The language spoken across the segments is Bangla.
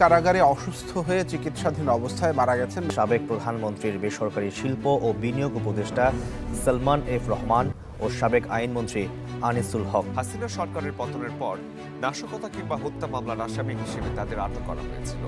কারাগারে অসুস্থ হয়ে চিকিৎসাধীন অবস্থায় মারা গেছেন সাবেক প্রধানমন্ত্রীর বেসরকারি শিল্প ও বিনিয়োগ উপদেষ্টা সালমান এফ রহমান ও সাবেক আইনমন্ত্রী আনিসুল হক। হাসিনা সরকারের পতনের পর নাশকতা কিংবা হত্যা মামলার আসামি হিসেবে তাদের আটক করা হয়েছিল।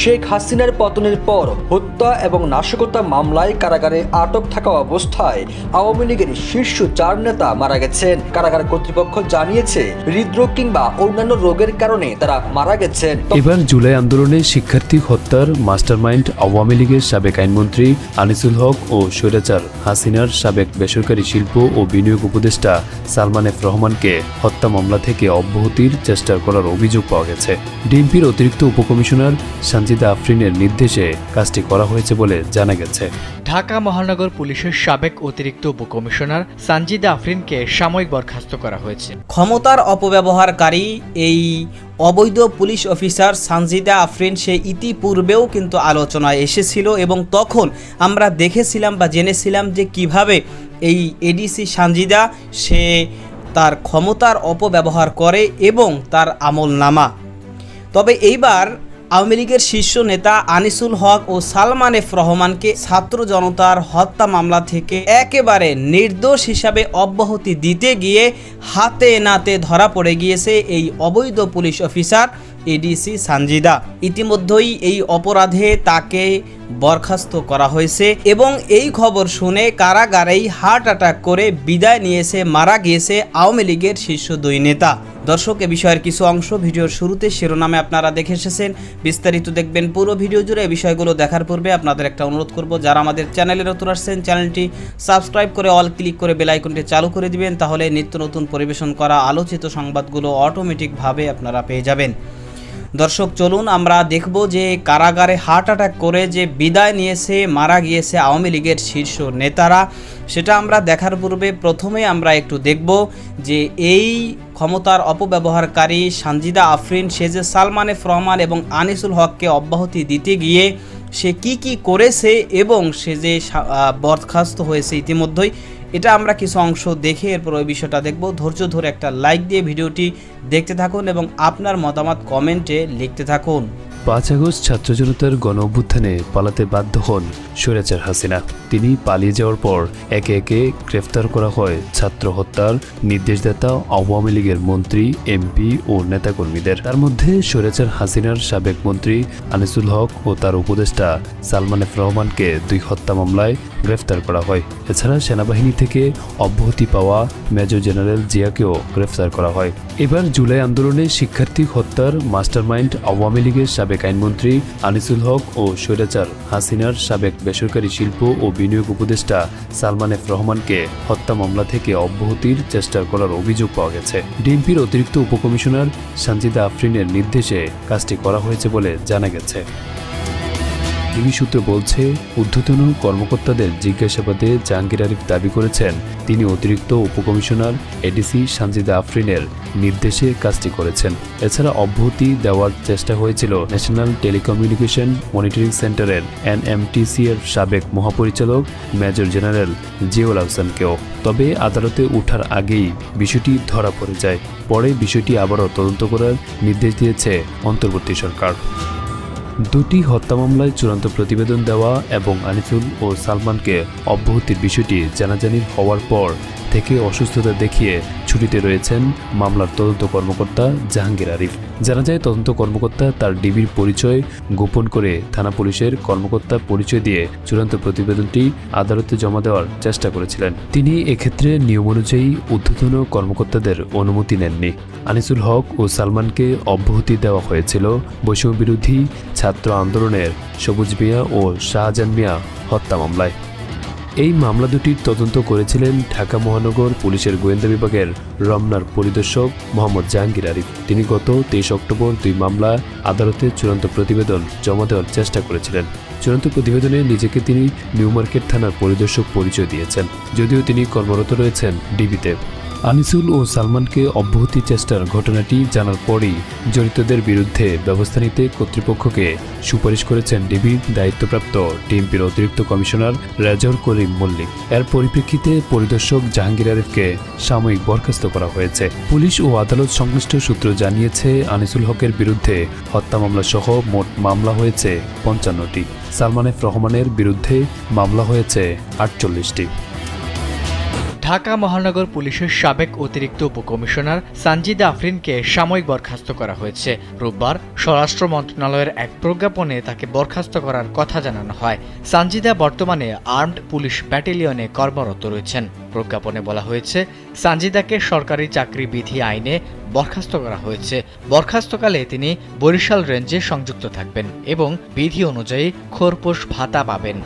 শেখ হাসিনার পতনের পর হত্যা এবং নাশকতা মামলায় কারাগারে আটক থাকা অবস্থায় আওয়ামী লীগের শীর্ষ 4 নেতা মারা গেছেন। কারাগার কর্তৃপক্ষ জানিয়েছে হৃদরোগ কিংবা অন্যান্য রোগের কারণে তারা মারা গেছেন। এবার জুলাই আন্দোলনে শিক্ষার্থী হত্যার মাস্টারমাইন্ড আওয়ামী লীগের সাবেক আইনমন্ত্রী আনিসুল হক ও স্বৈরাচার হাসিনার সাবেক বেসরকারি শিল্প ও বিনিয়োগ উপদেষ্টা সালমান এফ রহমানকে হত্যা মামলা থেকে অব্যাহতির চেষ্টা করার অভিযোগ পাওয়া গেছে। ডিএমপির অতিরিক্ত উপকমিশনার সানজিদা আফরিনের নির্দেশে কাজটি করা হয়েছে বলে জানা গেছে। ঢাকা মহানগর পুলিশের সাবেক অতিরিক্ত উপকমিশনার সানজিদা আফরিনকে সাময়িক বরখাস্ত করা হয়েছে। ক্ষমতার অপব্যবহারকারী এই অবৈধ পুলিশ অফিসার সানজিদা আফরিন সে ইতিপূর্বেও কিন্তু আলোচনায় এসেছিল এবং তখন আমরা দেখেছিলাম বা জেনেছিলাম যে কিভাবে এই এডিসি সানজিদা সে তার ক্ষমতার অপব্যবহার করে এবং তার আমলনামা। তবে এইবার আওয়ামী লীগের শীর্ষ নেতা আনিসুল হক ও সালমান এফ রহমানকে ছাত্র জনতার হত্যা মামলা থেকে একেবারে নির্দোষ হিসাবে অব্যাহতি দিতে গিয়ে হাতে নাতে ধরা পড়ে গিয়েছে এই অবৈধ পুলিশ অফিসার এডিসি সানজিদা। ইতিমধ্যেই এই অপরাধে তাকে বরখাস্ত করা হয়েছে এবং এই খবর শুনে কারাগারেই হার্ট অ্যাটাক করে বিদায় নিয়েছে, মারা গিয়েছে আওয়ামী লীগের শীর্ষ 2 নেতা। দর্শক, এ বিষয়ের কিছু অংশ ভিডিওর শুরুতে শিরোনামে আপনারা দেখে এসেছেন, বিস্তারিত দেখবেন পুরো ভিডিও জুড়ে। এই বিষয়গুলো দেখার পূর্বে আপনাদের একটা অনুরোধ করব, যারা আমাদের চ্যানেলে নতুন আসছেন চ্যানেলটি সাবস্ক্রাইব করে অল ক্লিক করে বেল আইকনটি চালু করে দিবেন, তাহলে নিত্য নতুন পরিবেশন করা আলোচিত সংবাদগুলো অটোমেটিকভাবে আপনারা পেয়ে যাবেন। দর্শক, চলুন আমরা দেখব যে কারাগারে হার্ট অ্যাটাক করে যে বিদায় নিয়েছে, মারা গিয়েছে আওয়ামী লীগের শীর্ষ নেতারা, সেটা আমরা দেখার পূর্বে প্রথমে আমরা একটু দেখব যে এই ক্ষমতার অপব্যবহারকারী সানজিদা আফরিন সে যে সালমান এফ রহমান এবং আনিসুল হককে অব্যাহতি দিতে গিয়ে সে কি করেছে এবং সে যে বরখাস্ত হয়েছে ইতিমধ্যেই, এটা আমরা কিছু অংশ দেখে এরপর ওই বিষয়টা দেখব। ধৈর্য ধরে একটা লাইক দিয়ে ভিডিওটি দেখতে থাকুন এবং আপনার মতামত কমেন্টে লিখতে থাকুন। 5 আগস্ট ছাত্র জনতার গণ অভ্যুত্থানে পালাতে বাধ্য হন স্বৈরাচার হাসিনা। তিনি পালিয়ে যাওয়ার পর একে একে গ্রেফতার করা হয় ছাত্র হত্যার নির্দেশদাতা আওয়ামী লীগের মন্ত্রী, এমপি ও নেতাকর্মীদের। তার মধ্যে স্বৈরাচার হাসিনার সাবেক মন্ত্রী আনিসুল হক ও তার উপদেষ্টা সালমান এফ রহমানকে 2 হত্যা মামলায় গ্রেফতার করা হয়। এছাড়া সেনাবাহিনী থেকে অব্যাহতি পাওয়া মেজর জেনারেল জিয়াকেও গ্রেফতার করা হয়। এবার জুলাই আন্দোলনে শিক্ষার্থী হত্যার মাস্টারমাইন্ড আওয়ামী লীগের সাবেক আইনমন্ত্রী আনিসুল হক ও স্বৈরাচার হাসিনার সাবেক বেসরকারি শিল্প ও বিনিয়োগ উপদেষ্টা সালমান এফ রহমানকে হত্যা মামলা থেকে অব্যাহতির চেষ্টা করার অভিযোগ পাওয়া গেছে। ডিএমপির অতিরিক্ত উপকমিশনার সানজিদা আফরিনের নির্দেশে কাজটি করা হয়েছে বলে জানা গেছে। ডিবি সূত্র বলছে, ঊর্ধ্বতন কর্মকর্তাদের জিজ্ঞাসাবাদে জাহাঙ্গীর আরিফ দাবি করেছেন তিনি অতিরিক্ত উপকমিশনার এডিসি সানজিদা আফরিনের নির্দেশে কাজটি করেছেন। এছাড়া অব্যাহতি দেওয়ার চেষ্টা হয়েছিল ন্যাশনাল টেলিকমিউনিকেশন মনিটরিং সেন্টারের NMTC এর সাবেক মহাপরিচালক মেজর জেনারেল জিয়াউল আহসানকেও। তবে আদালতে ওঠার আগেই বিষয়টি ধরা পড়ে যায়। পরে বিষয়টি আবারও তদন্ত করার নির্দেশ দিয়েছে অন্তর্বর্তী সরকার। 2টি হত্যা মামলায় চূড়ান্ত প্রতিবেদন দেওয়া এবং আনিসুল ও সালমানকে অব্যাহতির বিষয়টি জানাজানি হওয়ার পর থেকে অসুস্থতা দেখিয়ে ছুটিতে রয়েছেন মামলার তদন্ত কর্মকর্তা জাহাঙ্গীর আরিফ। জানা যায়, তদন্ত কর্মকর্তা তার ডিবির পরিচয় গোপন করে থানা পুলিশের কর্মকর্তার পরিচয় দিয়ে চূড়ান্ত প্রতিবেদনটি আদালতে জমা দেওয়ার চেষ্টা করেছিলেন। তিনি এক্ষেত্রে নিয়ম অনুযায়ী ঊর্ধ্বতন কর্মকর্তাদের অনুমতি নেননি। আনিসুল হক ও সালমানকে অব্যাহতি দেওয়া হয়েছিল বৈষম্য বিরোধী ছাত্র আন্দোলনের সবুজ মিয়া ও শাহজাহান মিয়া হত্যা মামলায়। এই মামলা দুটির তদন্ত করেছিলেন ঢাকা মহানগর পুলিশের গোয়েন্দা বিভাগের রমনার পরিদর্শক মোহাম্মদ জাহাঙ্গীর আরিফ। তিনি গত 23 অক্টোবর 2 মামলা আদালতে চূড়ান্ত প্রতিবেদন জমা দেওয়ার চেষ্টা করেছিলেন। চূড়ান্ত প্রতিবেদনে নিজেকে তিনি নিউ মার্কেট থানার পরিদর্শক পরিচয় দিয়েছেন, যদিও তিনি কর্মরত রয়েছেন ডিবিতে। আনিসুল ও সালমানকে অব্যাহতি চেষ্টার ঘটনাটি জানার পরই জড়িতদের বিরুদ্ধে ব্যবস্থা নিতে কর্তৃপক্ষকে সুপারিশ করেছেন ডিবির দায়িত্বপ্রাপ্ত ডিএমপির অতিরিক্ত কমিশনার রেজর করিম সলিম মল্লিক। এর পরিপ্রেক্ষিতে পরিদর্শক জাহাঙ্গীর আরিফকে সাময়িক বরখাস্ত করা হয়েছে। পুলিশ ও আদালত সংশ্লিষ্ট সূত্র জানিয়েছে, আনিসুল হকের বিরুদ্ধে হত্যা মামলা সহ মোট মামলা হয়েছে 55টি। সালমান এফ রহমানের বিরুদ্ধে মামলা হয়েছে 48টি। ঢাকা মহানগর পুলিশের সাবেক অতিরিক্ত উপকমিশনার সানজিদা আফরিনকে সাময়িক বরখাস্ত করা হয়েছে। রোববার স্বরাষ্ট্র মন্ত্রণালয়ের এক প্রজ্ঞাপনে তাকে বরখাস্ত করার কথা জানানো হয়। সানজিদা বর্তমানে আর্মড পুলিশ ব্যাটালিয়নে কর্মরত রয়েছেন। প্রজ্ঞাপনে বলা হয়েছে, সানজিদাকে সরকারি চাকরি বিধি আইনে বরখাস্ত করা হয়েছে। বরখাস্তকালে তিনি বরিশাল রেঞ্জে সংযুক্ত থাকবেন এবং বিধি অনুযায়ী খোরপোশ ভাতা পাবেন।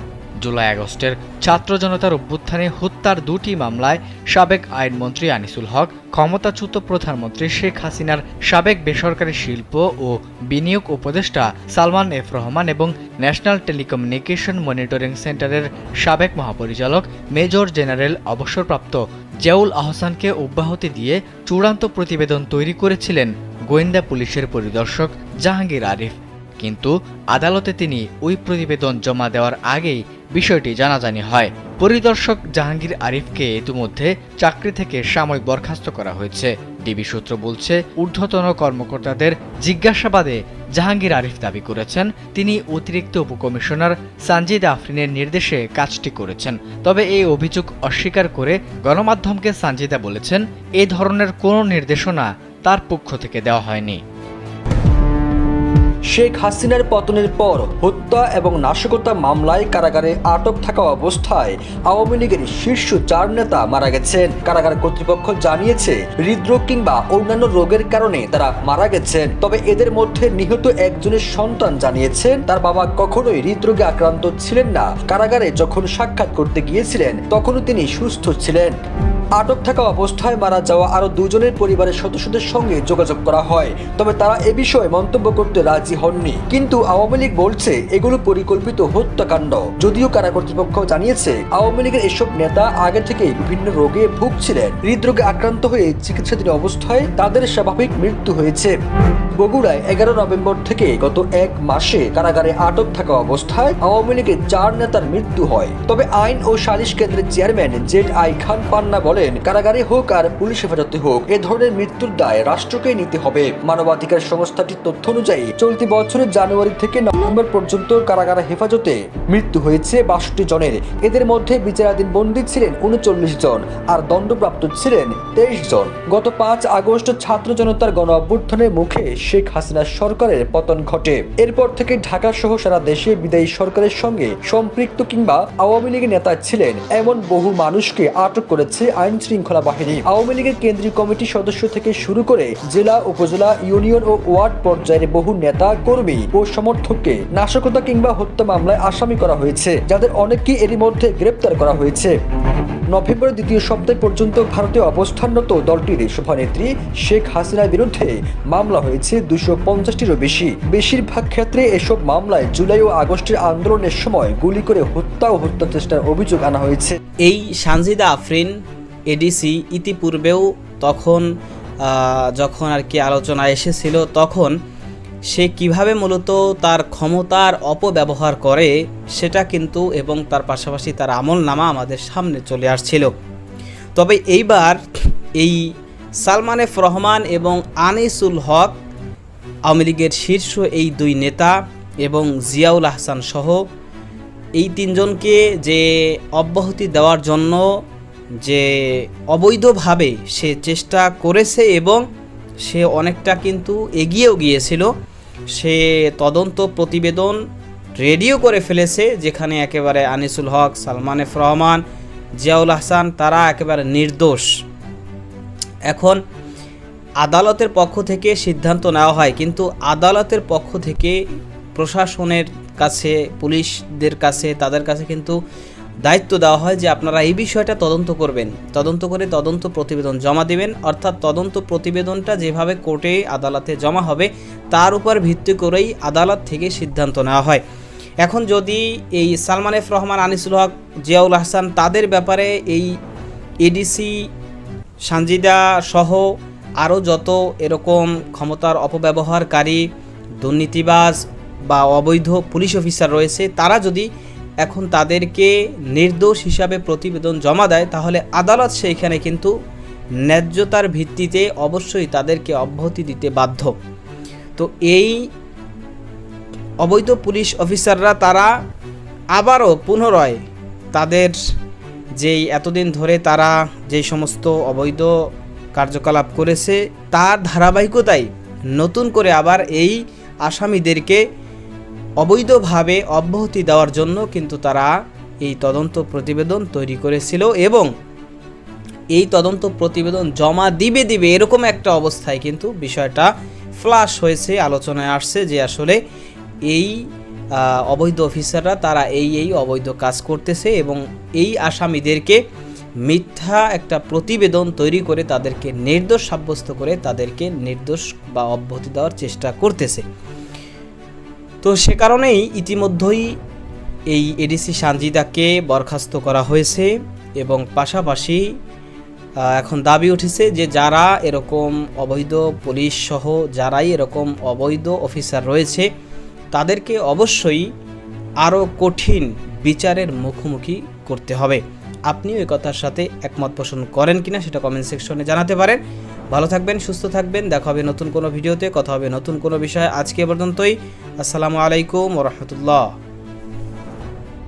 জুলাই আগস্টের ছাত্র জনতার অভ্যুত্থানে হত্যার 2টি মামলায় সাবেক আইনমন্ত্রী আনিসুল হক, ক্ষমতাচ্যুত প্রধানমন্ত্রী শেখ হাসিনার সাবেক বেসরকারি শিল্প ও বিনিয়োগ উপদেষ্টা সালমান এফ রহমান এবং ন্যাশনাল টেলিকমিউনিকেশন মনিটরিং সেন্টারের সাবেক মহাপরিচালক মেজর জেনারেল অবসরপ্রাপ্ত জিয়াউল আহসানকে অব্যাহতি দিয়ে চূড়ান্ত প্রতিবেদন তৈরি করেছিলেন গোয়েন্দা পুলিশের পরিদর্শক জাহাঙ্গীর আরিফ। কিন্তু আদালতে তিনি ওই প্রতিবেদন জমা দেওয়ার আগেই বিষয়টি জানাজানি হয়। পরিদর্শক জাহাঙ্গীর আরিফকে ইতিমধ্যে চাকরি থেকে সাময়িক বরখাস্ত করা হয়েছে। ডিবি সূত্র বলছে, ঊর্ধ্বতন কর্মকর্তাদের জিজ্ঞাসাবাদে জাহাঙ্গীর আরিফ দাবি করেছেন তিনি অতিরিক্ত উপকমিশনার সানজিদা আফরিনের নির্দেশে কাজটি করেছেন। তবে এই অভিযোগ অস্বীকার করে গণমাধ্যমকে সানজিদা বলেছেন, এ ধরনের কোনো নির্দেশনা তার পক্ষ থেকে দেওয়া হয়নি। শেখ হাসিনার পতনের পর হত্যা এবং নাশকতা মামলায় কারাগারে আটক থাকা অবস্থায় আওয়ামী লীগের শীর্ষ 4 নেতা মারা গেছেন। কারাগার কর্তৃপক্ষ জানিয়েছে, হৃদরোগ কিংবা অন্যান্য রোগের কারণে তারা মারা গেছেন। তবে এদের মধ্যে নিহত একজনের সন্তান জানিয়েছেন, তার বাবা কখনোই হৃদরোগে আক্রান্ত ছিলেন না। কারাগারে যখন সাক্ষাৎ করতে গিয়েছিলেন তখনও তিনি সুস্থ ছিলেন। আটক থাকা অবস্থায় মারা যাওয়া আরো 2 জনের পরিবারের সদস্যদের সঙ্গে যোগাযোগ করা হয়, তবে তারা এ বিষয়ে মন্তব্য করতে রাজি হননি। কিন্তু আওয়ামী লীগ বলছে এগুলো পরিকল্পিত হত্যাকাণ্ড। যদিও কারা কর্তৃপক্ষ জানিয়েছে, আওয়ামী লীগের এসব নেতা আগে থেকেই বিভিন্ন রোগে ভুগছিলেন। হৃদরোগে আক্রান্ত হয়ে চিকিৎসাধীন অবস্থায় তাদের স্বাভাবিক মৃত্যু হয়েছে। বগুড়ায় 11 নভেম্বর থেকে গত 1 মাসে কারাগারে আটক থাকা অবস্থায় আওয়ামী লীগের 4 নেতার মৃত্যু হয়। তবে আইন ও সালিশ কেন্দ্রের চেয়ারম্যান জেড.আই. খান পান্না বলেন, কারাগারে হোক আর পুলিশ হেফাজতে হোক, এ ধরনের মৃত্যুর দায় রাষ্ট্রকেই নিতে হবে। মানবাধিকার সংস্থাটির তথ্য অনুযায়ী চলতি বছরের জানুয়ারি থেকে নভেম্বর পর্যন্ত কারাগারে হেফাজতে মৃত্যু হয়েছে 62 জনের। এদের মধ্যে বিচারাধীন বন্দী ছিলেন 39 জন আর দণ্ডপ্রাপ্ত ছিলেন 23 জন। গত 5 আগস্ট ছাত্র জনতার গণ অভ্যুত্থানের মুখে শেখ হাসিনার সরকারের পতন ঘটে। এরপর থেকে ঢাকা সহ সারা দেশে বিদায়ী সরকারের সঙ্গে সম্পৃক্ত কিংবা আওয়ামী লীগের নেতা ছিলেন এমন বহু মানুষকে আটক করেছে আইন শৃঙ্খলা বাহিনী। আওয়ামী লীগের কেন্দ্রীয় কমিটির সদস্য থেকে শুরু করে জেলা, উপজেলা, ইউনিয়ন ও ওয়ার্ড পর্যায়ের বহু নেতা, কর্মী ও সমর্থককে নাশকতা কিংবা হত্যা মামলায় আসামি করা হয়েছে, যাদের অনেককেই এরই মধ্যে গ্রেপ্তার করা হয়েছে। নভেম্বরের 2য় সপ্তাহ পর্যন্ত ভারতে অবস্থানরত দলটির সভানেত্রী শেখ হাসিনার বিরুদ্ধে মামলা হয়েছে 250টিরও বেশি। বেশিরভাগ ক্ষেত্রে এসব মামলায় জুলাই ও আগস্টের আন্দোলনের সময় গুলি করে হত্যা ও হত্যা চেষ্টার অভিযোগ আনা হয়েছে। এই সানজিদা আফরিন এডিসি ইতিপূর্বেও যখন আর কি আলোচনায় এসেছিল, তখন সে কিভাবে মূলত তার ক্ষমতার অপব্যবহার করে সেটা কিন্তু এবং তার পাশাপাশি তার আমলনামা আমাদের সামনে চলে আসছিল। তবে এইবার এই সালমান এফ রহমান এবং আনিসুল হক, আওয়ামী লীগের শীর্ষ এই 2 নেতা এবং জিয়াউল আহসান সহ এই 3 জনকে যে অব্যাহতি দেওয়ার জন্য যে অবৈধভাবে সে চেষ্টা করেছে এবং সে অনেকটা কিন্তু এগিয়েও গিয়েছিল, সে তদন্ত প্রতিবেদন রেডিও করে ফেলেছে, যেখানে একেবারে আনিসুল হক, সালমান এফ রহমান, জিয়াউল আহসান তারা একেবারে নির্দোষ। এখন আদালতের পক্ষ থেকে সিদ্ধান্ত নেওয়া হয়, কিন্তু আদালতের পক্ষ থেকে প্রশাসনের কাছে, পুলিশদের কাছে, তাদের কাছে কিন্তু দায়িত্ব দেওয়া হয় যে আপনারা এই বিষয়টা তদন্ত করবেন, তদন্ত করে তদন্ত প্রতিবেদন জমা দেবেন। অর্থাৎ তদন্ত প্রতিবেদনটা যেভাবে কোর্টে আদালতে জমা হবে তার উপর ভিত্তি করেই আদালত থেকে সিদ্ধান্ত নেওয়া হয়। এখন যদি এই সালমান এফ রহমান, আনিসুল হক, জিয়াউল আহসান তাদের ব্যাপারে এই এডিসি সানজিদা সহ আরও যত এরকম ক্ষমতার অপব্যবহারকারী, দুর্নীতিবাজ বা অবৈধ পুলিশ অফিসার রয়েছে, তারা যদি এখন তাদেরকে নির্দোষ হিসাবে প্রতিবেদন জমা দেয়, তাহলে আদালত সেইখানে কিন্তু ন্যায্যতার ভিত্তিতে অবশ্যই তাদেরকে অব্যাহতি দিতে বাধ্য। তো এই অবৈধ পুলিশ অফিসাররা তারা আবারও পুনরায় তাদের যেই এতদিন ধরে তারা যেই সমস্ত অবৈধ কার্যকলাপ করেছে তার ধারাবাহিকতায় নতুন করে আবার এই আসামিদেরকে অবৈধভাবে অব্যাহতি দেওয়ার জন্য কিন্তু তারা এই তদন্ত প্রতিবেদন তৈরি করেছিল এবং এই তদন্ত প্রতিবেদন জমা দিবে এরকম একটা অবস্থায় কিন্তু বিষয়টা ফ্লাশ হয়েছে, আলোচনায় আসছে যে আসলে এই অবৈধ অফিসাররা তারা এই অবৈধ কাজ করতেছে এবং এই আসামিদেরকে মিথ্যা একটা প্রতিবেদন তৈরি করে তাদেরকে নির্দোষ সাব্যস্ত করে তাদেরকে নির্দোষ বা অব্যাহতি দেওয়ার চেষ্টা করতেছে। তো সে কারণেই ইতিমধ্যেই এই এডিসি সানজিদাকে বরখাস্ত করা হয়েছে এবং পাশাপাশি এখন দাবি উঠেছে যে যারা এরকম অবৈধ পুলিশ সহ যারাই এরকম অবৈধ অফিসার রয়েছে তাদেরকে অবশ্যই আরও কঠিন বিচারের মুখোমুখি করতে হবে। আপনিও এই কথার সাথে একমত পোষণ করেন কিনা সেটা কমেন্ট সেকশনে জানাতে পারেন। ভালো থাকবেন, সুস্থ থাকবেন, দেখা হবে নতুন কোনো ভিডিওতে, কথা হবে নতুন কোনো বিষয়ে। আজকে পর্যন্তই, আসসালামু আলাইকুম ওয়া রাহমাতুল্লাহ।